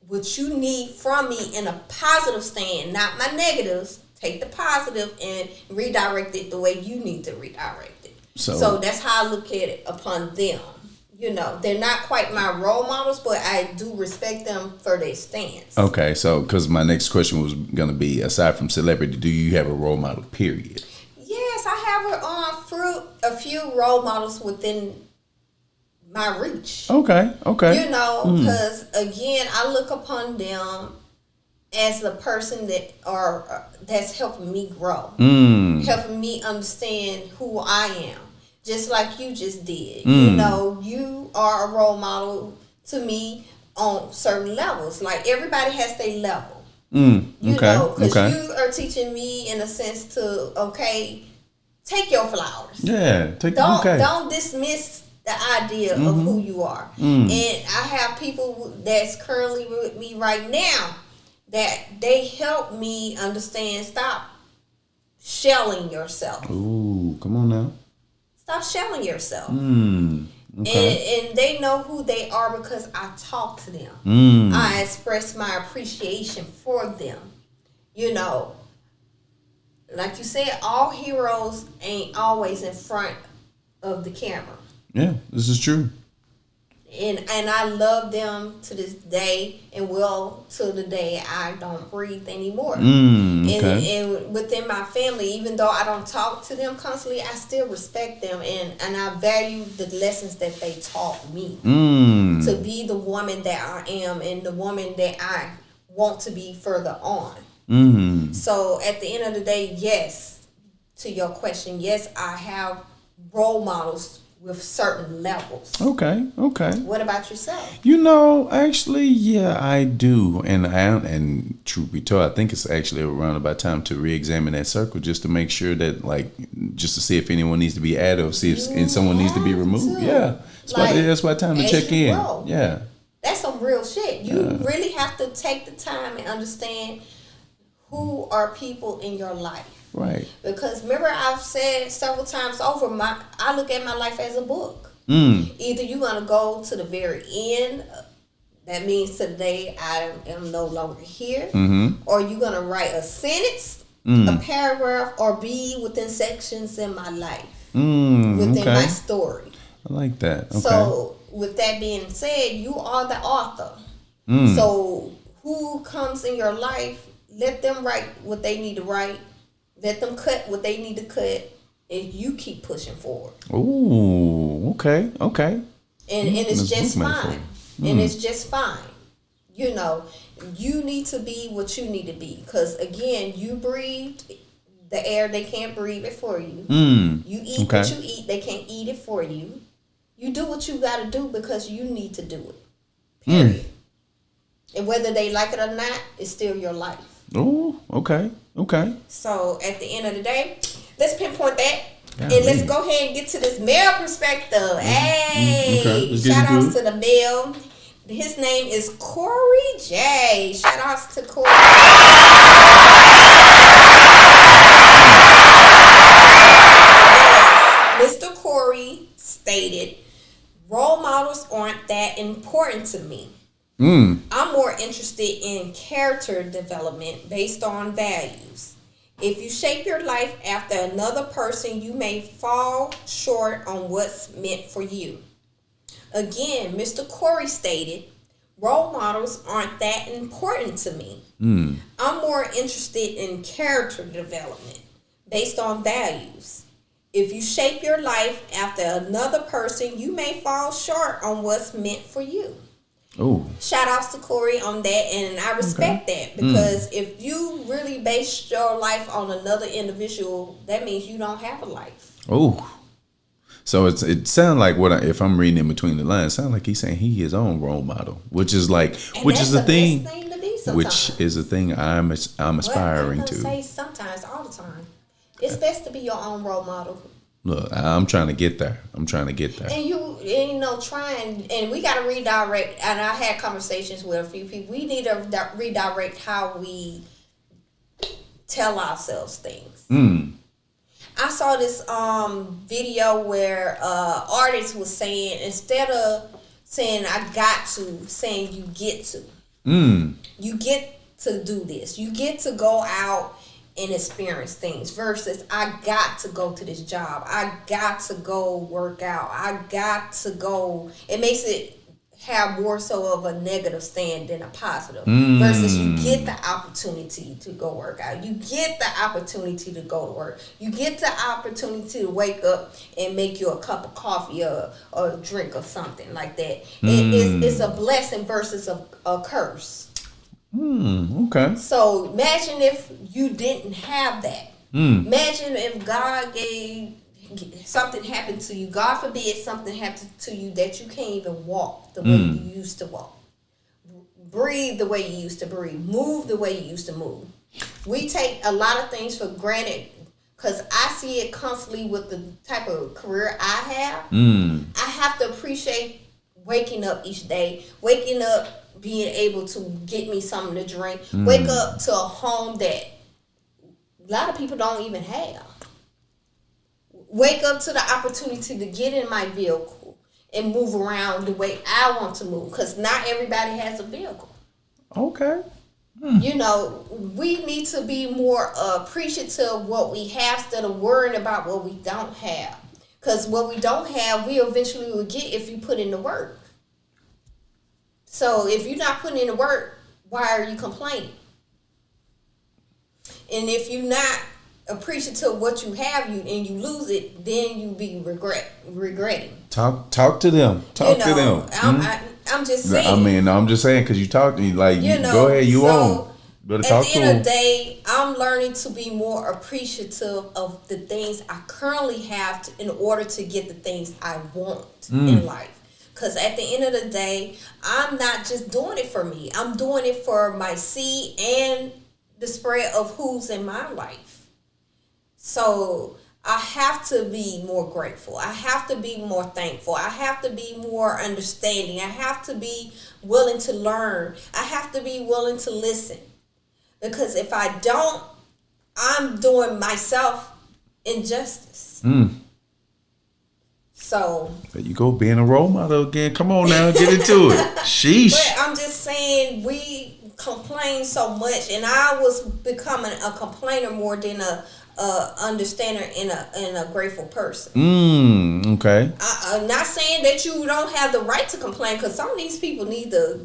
what you need from me in a positive stand, not my negatives. Take the positive and redirect it the way you need to redirect it. So that's how I look at it upon them. You know, they're not quite my role models, but I do respect them for their stance. Okay, so because my next question was going to be, aside from celebrity, do you have a role model, period? Yes, I have a few role models within my reach. Okay. You know, because again, I look upon them as the person that's helping me grow, helping me understand who I am. Just like you just did. You know, you are a role model to me on certain levels. Like, everybody has their level. You know, because you are teaching me in a sense to, take your flowers. Yeah, take the bouquet. Don't dismiss the idea of who you are. And I have people that's currently with me right now that they help me understand, stop shelling yourself. Ooh, come on now. Stop shelling yourself. Okay. And they know who they are because I talk to them. I express my appreciation for them. You know, like you said, all heroes ain't always in front of the camera. Yeah, this is true. And I love them to this day, and will to the day I don't breathe anymore. And within my family, even though I don't talk to them constantly, I still respect them, and I value the lessons that they taught me to be the woman that I am and the woman that I want to be further on. So at the end of the day, yes, to your question, yes, I have role models with certain levels. Okay. What about yourself? You know, actually, yeah, I do. And truth be told, I think it's actually around about time to re-examine that circle, just to make sure that, like, just to see if anyone needs to be added or see if someone needs to be removed. Yeah. That's why time to check in. Grow. Yeah. That's some real shit. You really have to take the time and understand who are people in your life. Right. Because remember, I've said several times over, I look at my life as a book. Either you're going to go to the very end, that means today I am no longer here, or you're going to write a sentence, a paragraph, or be within sections in my life, within my story. I like that. Okay. So with that being said, you are the author. So who comes in your life, let them write what they need to write. Let them cut what they need to cut, and you keep pushing forward. Ooh, okay. And it's just fine. And it's just fine. You know, you need to be what you need to be. Because, again, you breathed the air, they can't breathe it for you. You eat what you eat, they can't eat it for you. You do what you got to do because you need to do it. Period. And whether they like it or not, it's still your life. Oh, okay. So at the end of the day, let's pinpoint that. And let's go ahead and get to this male perspective. Hey, shout outs to the male. His name is Corey J. Shout outs to Corey. Mr. Corey stated, role models aren't that important to me. I'm more interested in character development based on values. If you shape your life after another person, you may fall short on what's meant for you. Again, Mr. Corey stated, role models aren't that important to me. I'm more interested in character development based on values. If you shape your life after another person, you may fall short on what's meant for you. Oh. Shout outs to Corey on that, and I respect that, because if you really base your life on another individual, that means you don't have a life. Oh. So it sounds like if I'm reading in between the lines, it sounds like he's saying he his own role model, which is the thing, to be which is the thing I'm aspiring to. Say sometimes, all the time. It's best to be your own role model. Look, I'm trying to get there. And you know, trying, and we got to redirect. And I had conversations with a few people. We need to redirect how we tell ourselves things. I saw this video where artist was saying, instead of saying I got to, saying you get to. You get to do this. You get to go out and experience things versus I got to go to this job. I got to go work out. I got to go. It makes it have more so of a negative stand than a positive. Versus you get the opportunity to go work out. You get the opportunity to go to work. You get the opportunity to wake up and make you a cup of coffee or a drink or something like that. It's a blessing versus a curse. Okay. So imagine if you didn't have that. Imagine if God gave something happened to you. God forbid something happened to you that you can't even walk the way you used to walk. Breathe the way you used to breathe. Move the way you used to move. We take a lot of things for granted because I see it constantly with the type of career I have. I have to appreciate waking up each day. Waking up, being able to get me something to drink. Wake up to a home that a lot of people don't even have. Wake up to the opportunity to get in my vehicle and move around the way I want to move, because not everybody has a vehicle. Okay. You know, we need to be more appreciative of what we have instead of worrying about what we don't have. Because what we don't have, we eventually will get if you put in the work. So if you're not putting in the work, why are you complaining? And if you're not appreciative of what you have, and you lose it, then you be regretting. Talk to them. Talk to them. I'm just saying. I mean, I'm just saying because you talk to me like, go ahead, you on. Better talk to them. At the end of the day, I'm learning to be more appreciative of the things I currently have in order to get the things I want in life. Because at the end of the day, I'm not just doing it for me. I'm doing it for my seed and the spread of who's in my life. So I have to be more grateful. I have to be more thankful. I have to be more understanding. I have to be willing to learn. I have to be willing to listen. Because if I don't, I'm doing myself injustice. So there you go, being a role model again. Come on now, get into it. Sheesh. But I'm just saying, we complain so much, and I was becoming a complainer more than a understander and a grateful person. Okay. I'm not saying that you don't have the right to complain, because some of these people need to.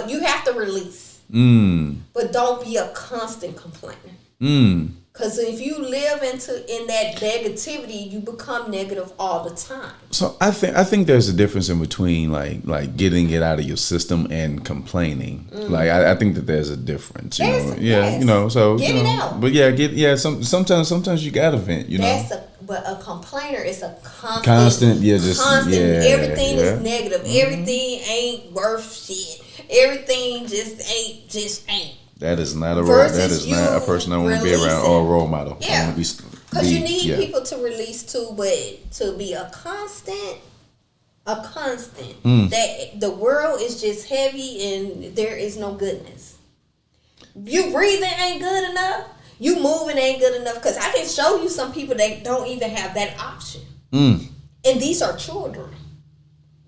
You have to release. But don't be a constant complainer. Because if you live in that negativity, you become negative all the time. So I think there's a difference in between like getting it out of your system and complaining. Like I think that there's a difference. You know? Yeah, you know. So get it out. But yeah. Sometimes you gotta vent. You know. But a complainer is a constant. Everything is negative. Everything ain't worth shit. Everything just ain't. That is not a person I want to be around or a role model. Yeah, because you need people to release too, but to be a constant. That the world is just heavy and there is no goodness. You breathing ain't good enough. You moving ain't good enough. Because I can show you some people that don't even have that option. And these are children.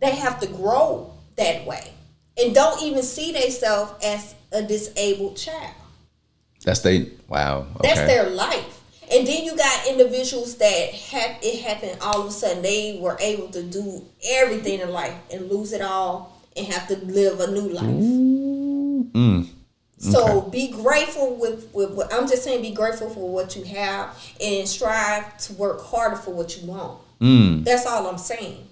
They have to grow that way. And don't even see themselves as a disabled child. That's their life. And then you got individuals that it happened all of a sudden. They were able to do everything in life and lose it all and have to live a new life. So be grateful with I'm just saying, be grateful for what you have and strive to work harder for what you want. That's all I'm saying.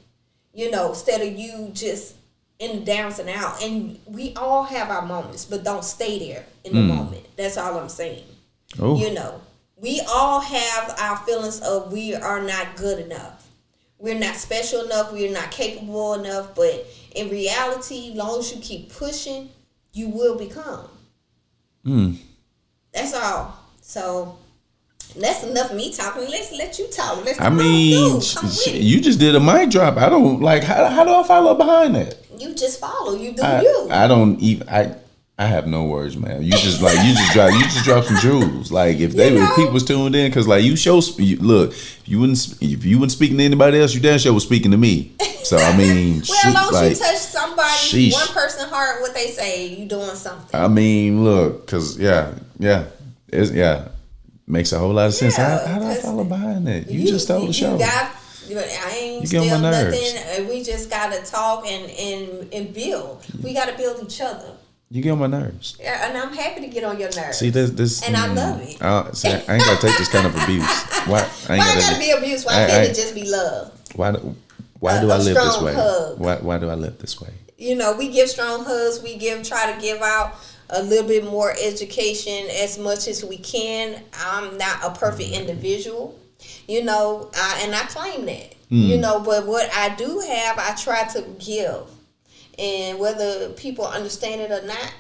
You know, instead of you just in the downs and out. And we all have our moments, but don't stay there in the moment. That's all I'm saying. You know, we all have our feelings of we are not good enough. We're not special enough. We're not capable enough. But in reality, as long as you keep pushing, you will become. That's all. So That's enough of me talking. Let's let you talk. Let's I mean, you just did a mic drop. I don't like. How do I follow behind that? You just follow. You do you. I don't even. I have no words, man. You just drop some jewels. Like if people was tuned in, because like look, if you wouldn't speaking to anybody else, you damn sure was speaking to me. So I mean, well, as long as you touch somebody, one person's heart, what they say, you doing something. I mean, look, because makes a whole lot of sense. How do I follow behind that? You just stole the show. I ain't steal nothing. We just gotta talk and build. We gotta build each other. You get on my nerves. Yeah, and I'm happy to get on your nerves. See, this and I love it. See, I ain't gotta take this kind of abuse. Why I gotta be abused? Why can't it just be love? Why do I live this way? Why do I live this way? You know, we give strong hugs. We try to give out a little bit more education as much as we can. I'm not a perfect individual, you know, and I claim that, you know, but what I do have, I try to give. And whether people understand it or not,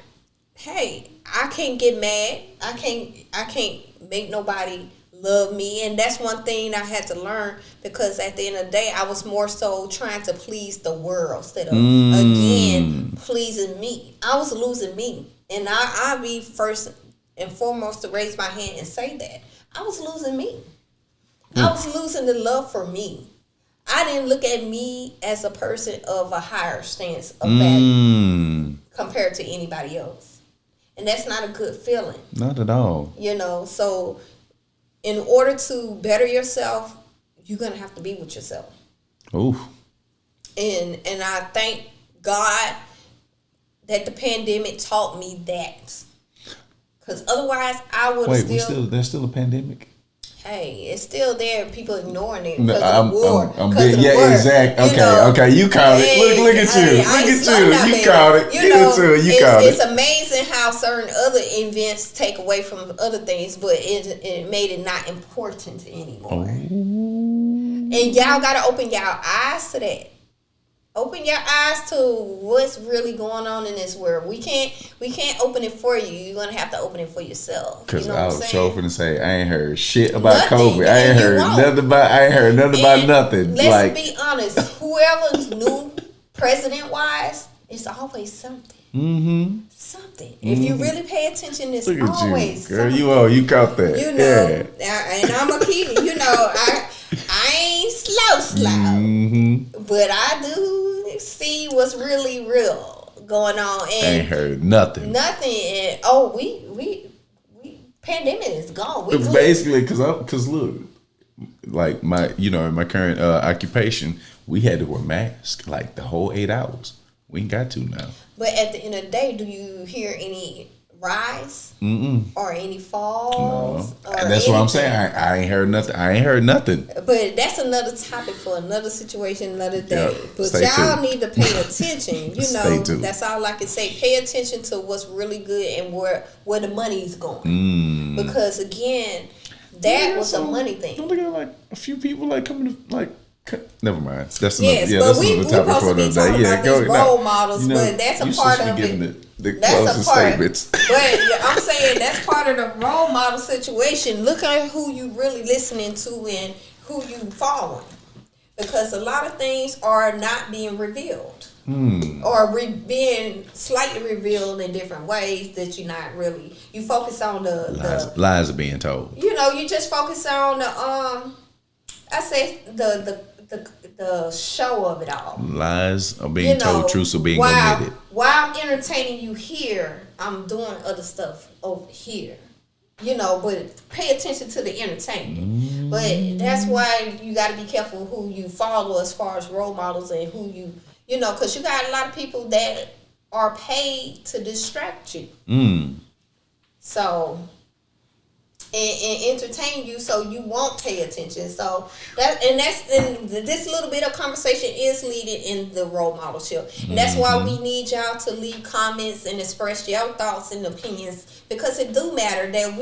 hey, I can't get mad. I can't make nobody love me. And that's one thing I had to learn, because at the end of the day, I was more so trying to please the world instead of, again, pleasing me. I was losing me. And I'll be first and foremost to raise my hand and say that. I was losing me. I was losing the love for me. I didn't look at me as a person of a higher stance of value compared to anybody else. And that's not a good feeling. Not at all. You know, so in order to better yourself, you're going to have to be with yourself. Ooh. And I thank God that the pandemic taught me that. Because otherwise, I would have there's still a pandemic? Hey, it's still there. People ignoring it because of the war. Exactly. Okay, you called it. Look at you. You called it. It's amazing how certain other events take away from other things, but it made it not important anymore. And y'all got to open y'all eyes to that. Open your eyes to what's really going on in this world. We can't open it for you. You're gonna have to open it for yourself. Cause I was choking to say I ain't heard shit about COVID. I ain't heard nothing about nothing. Let's be honest. Whoever's new president wise, it's always something. Something. If you really pay attention, it's always girl. Something. You caught that. You know, and I'm gonna keep. You know, I ain't slow, but I do see what's really real going on. And I ain't heard nothing. And we pandemic is gone. Basically, cause look, like in my current occupation, we had to wear masks like the whole 8 hours. We ain't got to now. But at the end of the day, do you hear any rise or any falls? No. And that's what I'm saying. I ain't heard nothing. But that's another topic for another situation, another day. Yep. But y'all need to pay attention. You know, that's all I can say. Pay attention to what's really good and where the money's going. Because again, that was a money thing. Don't look at like a few people like coming to like. Never mind. That's another, that's we supposed to be talking about these role models, but that's a part of it. That's a part. Statements. But I'm saying that's part of the role model situation. Look at who you really listening to and who you following, because a lot of things are not being revealed or being slightly revealed in different ways that you're not really. You focus on the lies are being told. You know, you just focus on the I say the show of it all. Lies are being told, truths are being omitted. While I'm entertaining you here, I'm doing other stuff over here. You know, but pay attention to the entertainment. But that's why you got to be careful who you follow as far as role models and who you know, because you got a lot of people that are paid to distract you. So. And entertain you so you won't pay attention. So this little bit of conversation is leading in the role model show. And that's why we need y'all to leave comments and express your thoughts and opinions, because it do matter that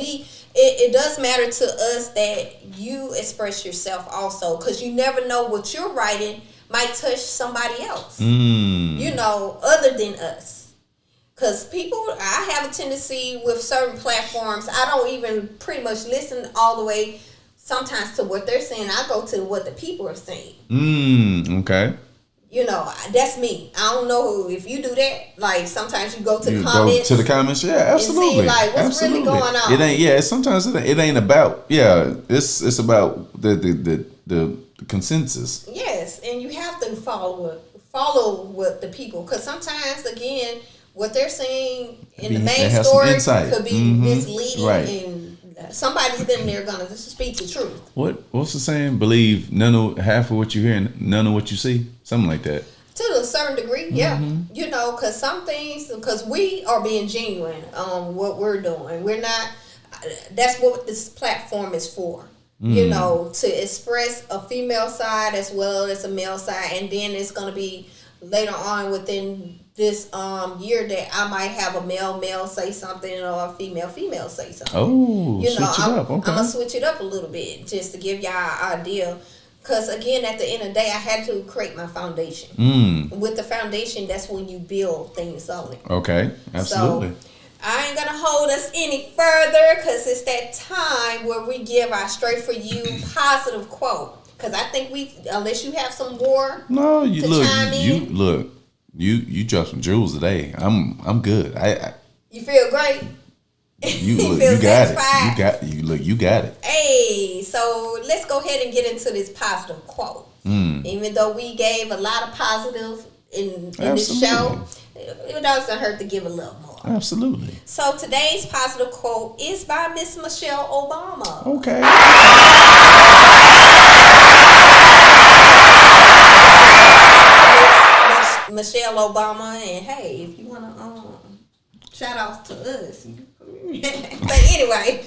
it does matter to us that you express yourself also, because you never know what you're writing might touch somebody else, you know, other than us. Because people, I have a tendency with certain platforms, I don't even pretty much listen all the way sometimes to what they're saying. I go to what the people are saying. Okay. You know, that's me. I don't know if you do that. Like, sometimes you go to the You comments. go to the comments, yeah, absolutely. And see, like, what's absolutely. really going on. It ain't, yeah. Sometimes it ain't about, yeah. It's about the consensus. Yes, and you have to follow what the people, because sometimes, again, what they're saying in the main story could be misleading, right. And somebody's in there gonna speak the truth. What's the saying? Believe half of what you hear and none of what you see. Something like that. To a certain degree, yeah. You know, because some things, because we are being genuine on what we're doing. We're not. That's what this platform is for. You know, to express a female side as well as a male side, and then it's gonna be later on within this year that I might have a male say something or a female say something. Oh, you know, switch it up. Okay. I'm gonna switch it up a little bit just to give y'all an idea. Because again, at the end of the day, I had to create my foundation. With the foundation, that's when you build things on it. Okay, absolutely. So, I ain't gonna hold us any further because it's that time where we give our straight for you positive quote. Because I think unless you have some more. No, you dropped some jewels today. I'm good. You feel great. You feel got satisfied? it. You got it. Hey, so let's go ahead and get into this positive quote. Even though we gave a lot of positive in this show, it doesn't hurt to give a little more. Absolutely. So today's positive quote is by Miss Michelle Obama. Okay. Michelle Obama, and hey, if you wanna shout out to us. But anyway,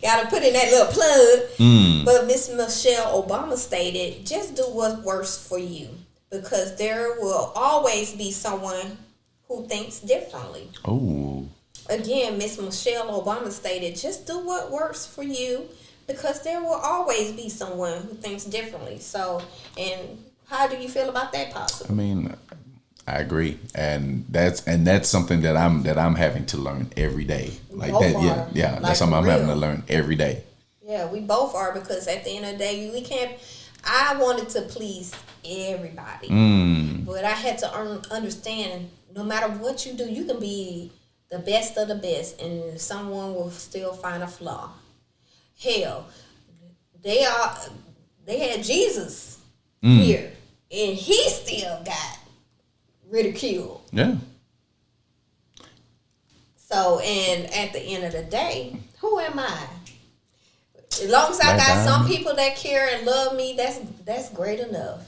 gotta put in that little plug. But Miss Michelle Obama stated, just do what's works for you, because there will always be someone who thinks differently. Oh. Again, Miss Michelle Obama stated, just do what works for you, because there will always be someone who thinks differently. So, and how do you feel about that, possible? I mean, I agree, and that's something that I'm having to learn every day. Like both that, are. yeah. Like, that's something I'm having to learn every day. Yeah, we both are, because at the end of the day, we can't. I wanted to please everybody, but I had to understand. No matter what you do, you can be the best of the best, and someone will still find a flaw. Hell, they had Jesus here, and he still got ridiculed. Yeah. So, and at the end of the day, who am I? As long as I got some people that care and love me, that's great enough.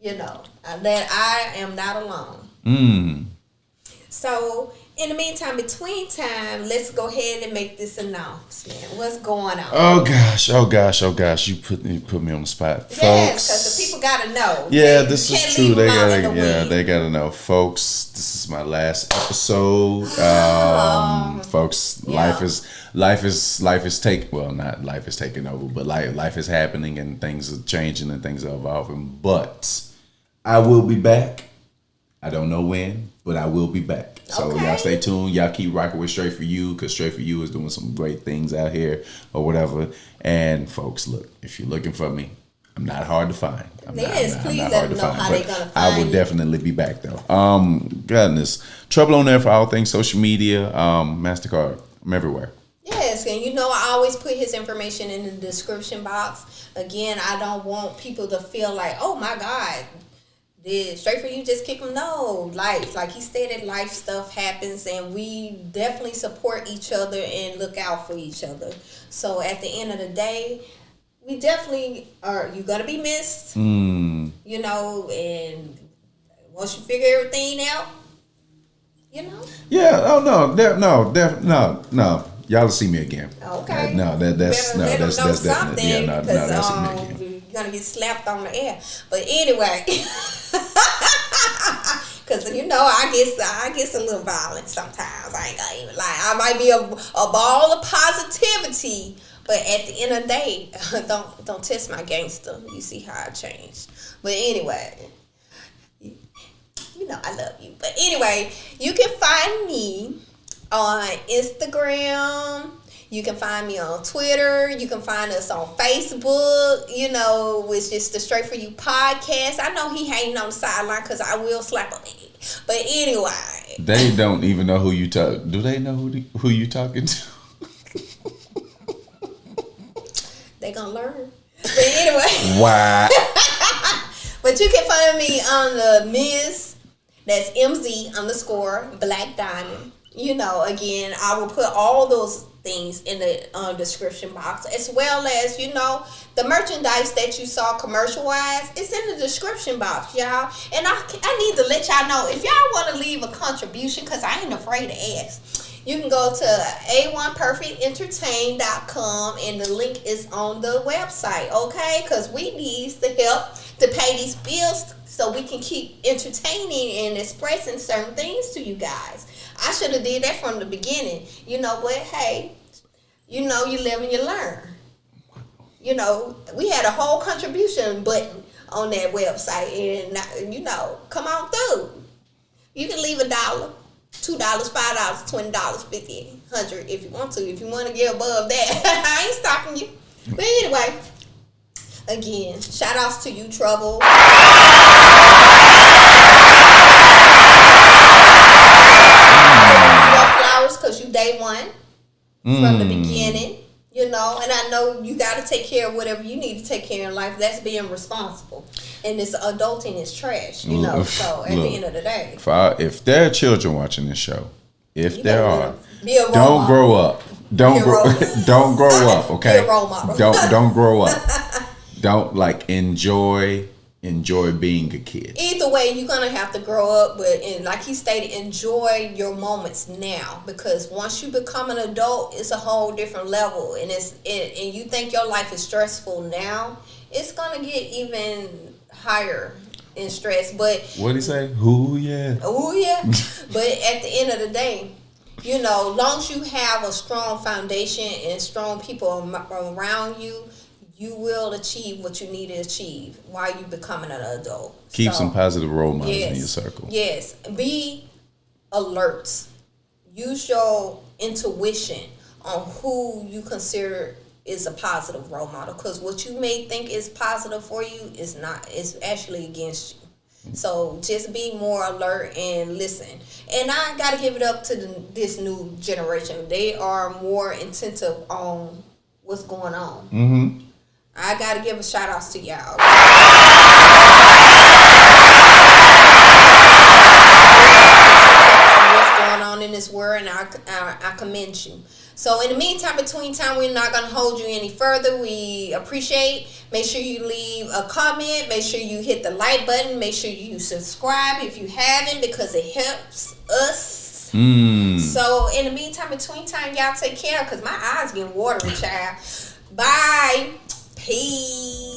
You know, that I am not alone. So, in the meantime, between time, let's go ahead and make this announcement. What's going on? Oh gosh! You put me on the spot, yes, folks. because the people gotta know. Yeah, this is true. They gotta know, folks. This is my last episode. Folks, yeah. life is taking over, but life is happening and things are changing and things are evolving. But I will be back. I don't know when, but I will be back. So y'all stay tuned. Y'all keep rocking with Straight For You, because Straight For You is doing some great things out here or whatever. And folks, look, if you're looking for me, I'm not hard to find. I'm not hard to find. I will definitely be back though. Goodness, Trouble on there for all things social media. MasterCard, I'm everywhere. Yes, and you know I always put his information in the description box. Again, I don't want people to feel like, oh my God, did Straight For You just kick him? No, life. Like he stated, life stuff happens, and we definitely support each other and look out for each other. So at the end of the day, we definitely are. You're gonna be missed. You know, and once you figure everything out, you know. Yeah. Oh no. Y'all will see me again. Okay. That's definitely. Yeah. No. They'll see me again. You're gonna get slapped on the air. But anyway. Because you know I get a little violent sometimes. I ain't gonna even lie. I might be a ball of positivity, but at the end of the day, don't test my gangster. You see how I changed. But anyway, You know I love you. But anyway, you can find me on Instagram. You can find me on Twitter. You can find us on Facebook, you know, which is the Straight For You podcast. I know he hating on the sideline because I will slap a leg. But anyway. They don't even know who you talk. Do they know who you talking to? They gonna learn. But anyway. Why? But you can find me on the Ms. That's MZ_Black Diamond. You know, again, I will put all those things in the description box, as well as, you know, the merchandise that you saw commercial wise. It's in the description box, y'all. And I need to let y'all know, if y'all want to leave a contribution, because I ain't afraid to ask, you can go to a1perfectentertain.com, and the link is on the website, okay? Because we need the help to pay these bills so we can keep entertaining and expressing certain things to you guys. I should have did that from the beginning. You know, but hey, you know, you live and you learn. You know, we had a whole contribution button on that website, and you know, come on through. You can leave $1, $2, $5, $20, $50, $100 if you want to. If you want to get above that, I ain't stopping you. But anyway, again, shout outs to you, Trouble. Because you day one from the beginning, you know, and I know you got to take care of whatever you need to take care of in life. That's being responsible, and this adulting is trash, you know. So at the end of the day, if there are children watching this show, if there are, don't grow up. Don't grow up. Okay, be a role model. Don't grow up. Don't enjoy being a kid. Either way, you're gonna have to grow up, but and like he stated, enjoy your moments now, because once you become an adult, it's a whole different level, and and you think your life is stressful now, it's gonna get even higher in stress. But what did he say? Oh yeah. But at the end of the day, you know, long as you have a strong foundation and strong people around you, you will achieve what you need to achieve while you're becoming an adult. Keep some positive role models in your circle. Yes. Be alert. Use your intuition on who you consider is a positive role model. Because what you may think is positive for you is not. It's actually against you. So just be more alert and listen. And I got to give it up to this new generation. They are more attentive on what's going on. Mm-hmm. I gotta give a shout outs to y'all. What's going on in this world, and I commend you. So in the meantime, between time, we're not gonna hold you any further. We appreciate. Make sure you leave a comment. Make sure you hit the like button. Make sure you subscribe if you haven't, because it helps us. So in the meantime, between time, y'all take care, because my eyes getting watery, child. Bye. Peace.